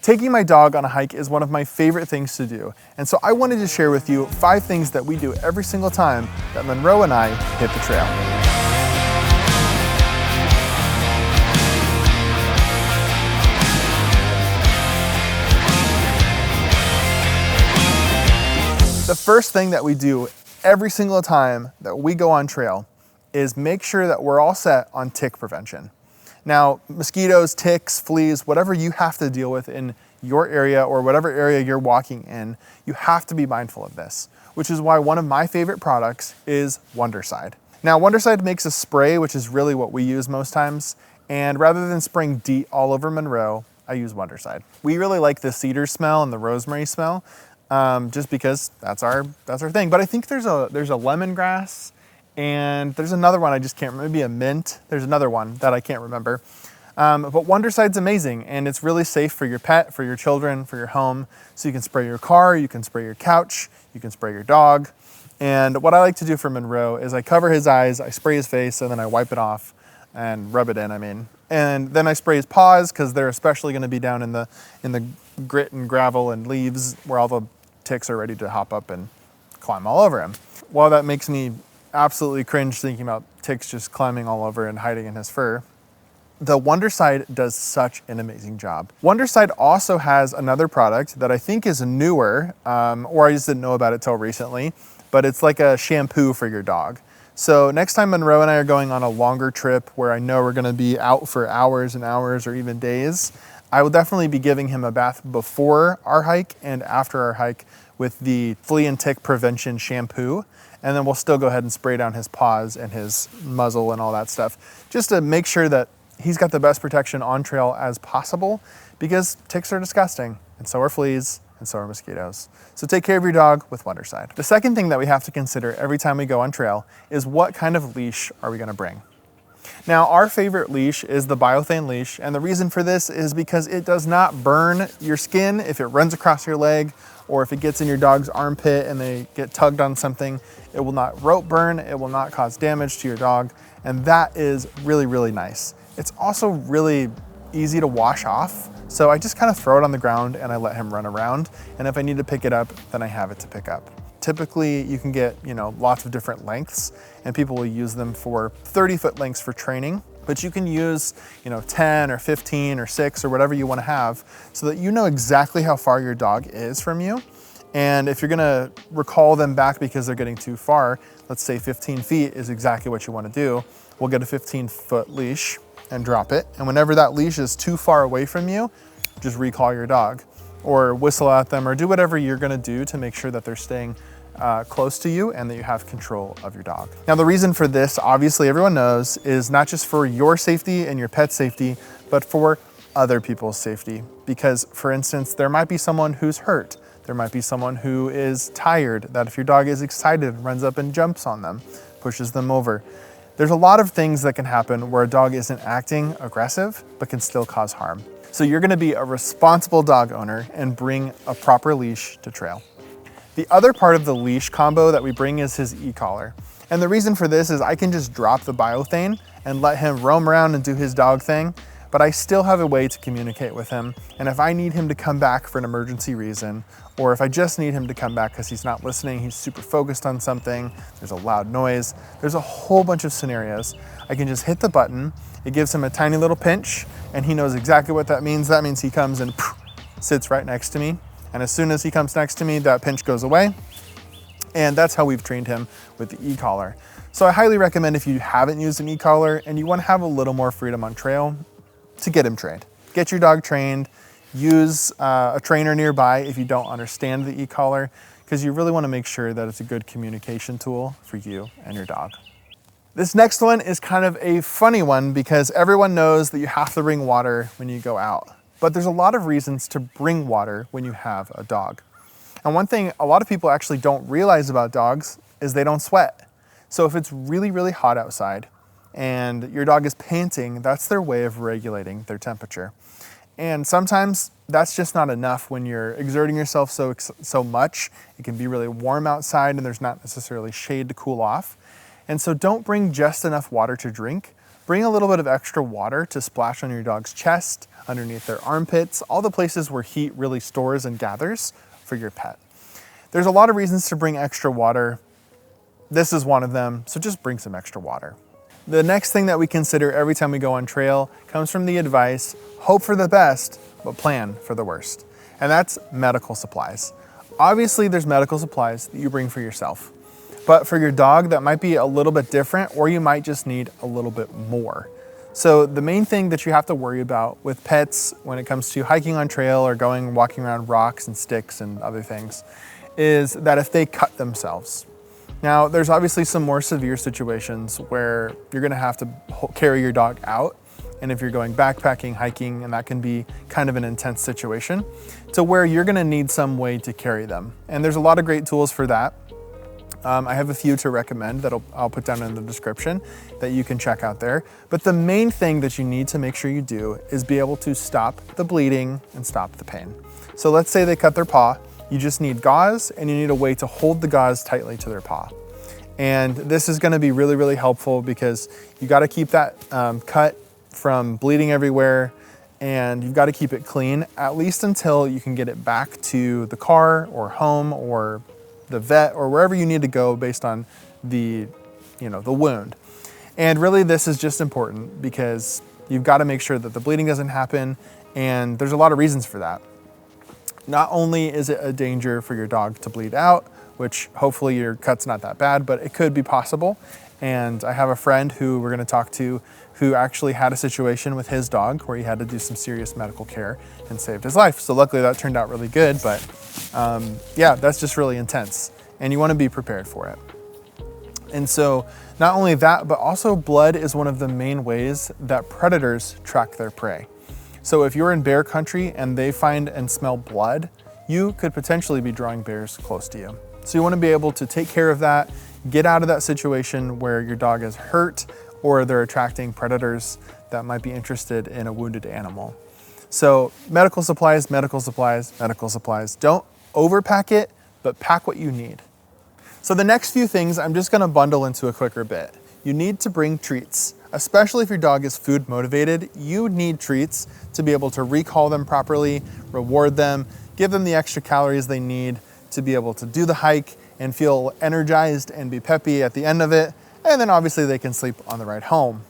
Taking my dog on a hike is one of my favorite things to do, and so I wanted to share with you 5 things that we do every single time that Monroe and I hit the trail. The first thing that we do every single time that we go on trail is make sure that we're all set on tick prevention. Now, mosquitoes, ticks, fleas, whatever you have to deal with in your area or whatever area you're walking in, you have to be mindful of this, which is why one of my favorite products is Wondercide. Now, Wondercide makes a spray, which is really what we use most times, and rather than spraying DEET all over Monroe, I use Wondercide. We really like the cedar smell and the rosemary smell, just because that's our thing. But I think there's a lemongrass, and there's another one I just can't remember, maybe a mint. There's another one that I can't remember. But Wondercide's amazing, and it's really safe for your pet, for your children, for your home. So you can spray your car, you can spray your couch, you can spray your dog. And what I like to do for Monroe is I cover his eyes, I spray his face, and then I wipe it off and rub it in, And then I spray his paws, because they're especially gonna be down in the grit and gravel and leaves where all the ticks are ready to hop up and climb all over him. While that makes me absolutely cringe thinking about ticks just climbing all over and hiding in his fur, the Wondercide does such an amazing job. Wondercide also has another product that I think is newer, or I just didn't know about it till recently, but it's like a shampoo for your dog. So next time Monroe and I are going on a longer trip where I know we're gonna be out for hours and hours or even days, I will definitely be giving him a bath before our hike and after our hike with the flea and tick prevention shampoo. And then we'll still go ahead and spray down his paws and his muzzle and all that stuff, just to make sure that he's got the best protection on trail as possible, because ticks are disgusting, and so are fleas, and so are mosquitoes. So take care of your dog with Wondercide. The second thing that we have to consider every time we go on trail is what kind of leash are we gonna bring? Now, our favorite leash is the Biothane leash, and the reason for this is because it does not burn your skin if it runs across your leg, or if it gets in your dog's armpit and they get tugged on something. It will not rope burn, it will not cause damage to your dog, and that is really, really nice. It's also really easy to wash off, so I just kind of throw it on the ground and I let him run around, and if I need to pick it up, then I have it to pick up. Typically, you can get, lots of different lengths, and people will use them for 30-foot lengths for training, but you can use, 10 or 15 or 6 or whatever you want to have, so that you know exactly how far your dog is from you. And if you're gonna recall them back because they're getting too far, let's say 15 feet is exactly what you want to do, we'll get a 15-foot leash and drop it. And whenever that leash is too far away from you, just recall your dog or whistle at them or do whatever you're gonna do to make sure that they're staying close to you and that you have control of your dog. Now, the reason for this, obviously everyone knows, is not just for your safety and your pet's safety, but for other people's safety. Because, for instance, there might be someone who's hurt. There might be someone who is tired, that if your dog is excited, runs up and jumps on them, pushes them over. There's a lot of things that can happen where a dog isn't acting aggressive, but can still cause harm. So you're gonna be a responsible dog owner and bring a proper leash to trail. The other part of the leash combo that we bring is his e-collar. And the reason for this is I can just drop the Biothane and let him roam around and do his dog thing, but I still have a way to communicate with him. And if I need him to come back for an emergency reason, or if I just need him to come back because he's not listening, he's super focused on something, there's a loud noise, there's a whole bunch of scenarios. I can just hit the button, it gives him a tiny little pinch, and he knows exactly what that means. That means he comes and sits right next to me. And as soon as he comes next to me, that pinch goes away. And that's how we've trained him with the e-collar. So I highly recommend, if you haven't used an e-collar and you want to have a little more freedom on trail, to get him trained. Get your dog trained, use a trainer nearby if you don't understand the e-collar, because you really want to make sure that it's a good communication tool for you and your dog. This next one is kind of a funny one because everyone knows that you have to bring water when you go out. But there's a lot of reasons to bring water when you have a dog. And one thing a lot of people actually don't realize about dogs is they don't sweat. So if it's really, really hot outside and your dog is panting, that's their way of regulating their temperature. And sometimes that's just not enough when you're exerting yourself so much. It can be really warm outside and there's not necessarily shade to cool off. And so don't bring just enough water to drink, Bring a little bit of extra water to splash on your dog's chest, underneath their armpits, all the places where heat really stores and gathers for your pet. There's a lot of reasons to bring extra water. This is one of them, so just bring some extra water. The next thing that we consider every time we go on trail comes from the advice, hope for the best, but plan for the worst. And that's medical supplies. Obviously, there's medical supplies that you bring for yourself. But for your dog, that might be a little bit different, or you might just need a little bit more. So the main thing that you have to worry about with pets when it comes to hiking on trail or walking around rocks and sticks and other things is that if they cut themselves. Now, there's obviously some more severe situations where you're gonna have to carry your dog out. And if you're going backpacking, hiking, and that can be kind of an intense situation, to where you're gonna need some way to carry them. And there's a lot of great tools for that. I have a few to recommend that I'll put down in the description that you can check out there. But the main thing that you need to make sure you do is be able to stop the bleeding and stop the pain. So let's say they cut their paw, you just need gauze and you need a way to hold the gauze tightly to their paw. And this is gonna be really, really helpful because you gotta keep that cut from bleeding everywhere, and you've gotta keep it clean, at least until you can get it back to the car or home or the vet or wherever you need to go based on the wound. And really this is just important because you've got to make sure that the bleeding doesn't happen, and there's a lot of reasons for that. Not only is it a danger for your dog to bleed out, which hopefully your cut's not that bad, but it could be possible. And I have a friend who we're going to talk to who actually had a situation with his dog where he had to do some serious medical care and saved his life. So luckily that turned out really good, but yeah, that's just really intense and you want to be prepared for it. And so not only that, but also blood is one of the main ways that predators track their prey. So if you're in bear country and they find and smell blood, you could potentially be drawing bears close to you. So you want to be able to take care of that, get out of that situation where your dog is hurt or they're attracting predators that might be interested in a wounded animal. So medical supplies, medical supplies, medical supplies. Don't overpack it, but pack what you need. So the next few things I'm just gonna bundle into a quicker bit. You need to bring treats, especially if your dog is food motivated. You need treats to be able to recall them properly, reward them, give them the extra calories they need to be able to do the hike and feel energized and be peppy at the end of it. And then obviously they can sleep on the ride home.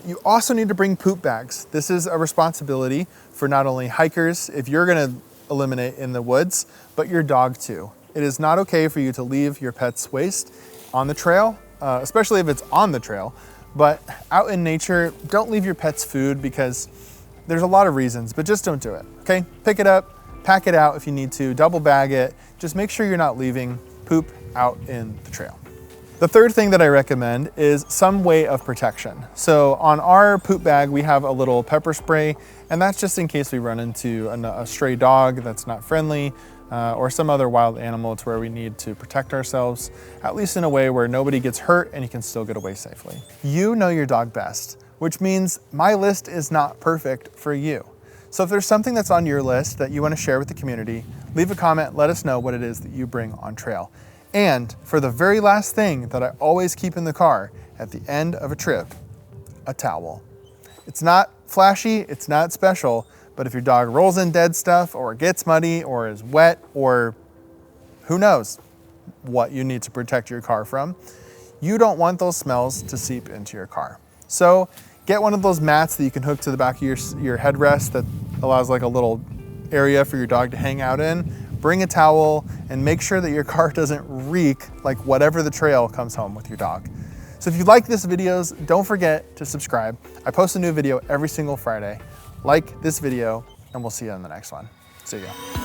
You also need to bring poop bags. This is a responsibility for not only hikers, if you're gonna eliminate in the woods, but your dog too. It is not okay for you to leave your pet's waste on the trail, especially if it's on the trail, but out in nature, don't leave your pet's food because there's a lot of reasons, but just don't do it, okay? Pick it up, pack it out if you need to, double bag it. Just make sure you're not leaving poop out in the trail. The third thing that I recommend is some way of protection. So on our poop bag, we have a little pepper spray, and that's just in case we run into a stray dog that's not friendly or some other wild animal to where we need to protect ourselves, at least in a way where nobody gets hurt and you can still get away safely. You know your dog best, which means my list is not perfect for you. So if there's something that's on your list that you want to share with the community, leave a comment, let us know what it is that you bring on trail. And for the very last thing that I always keep in the car at the end of a trip, a towel. It's not flashy, it's not special, but if your dog rolls in dead stuff or gets muddy or is wet or who knows what you need to protect your car from, you don't want those smells to seep into your car. So get one of those mats that you can hook to the back of your headrest that allows like a little area for your dog to hang out in. Bring a towel and make sure that your car doesn't reek like whatever the trail comes home with your dog. So if you like this videos, don't forget to subscribe. I post a new video every single Friday. Like this video and we'll see you on the next one. See ya.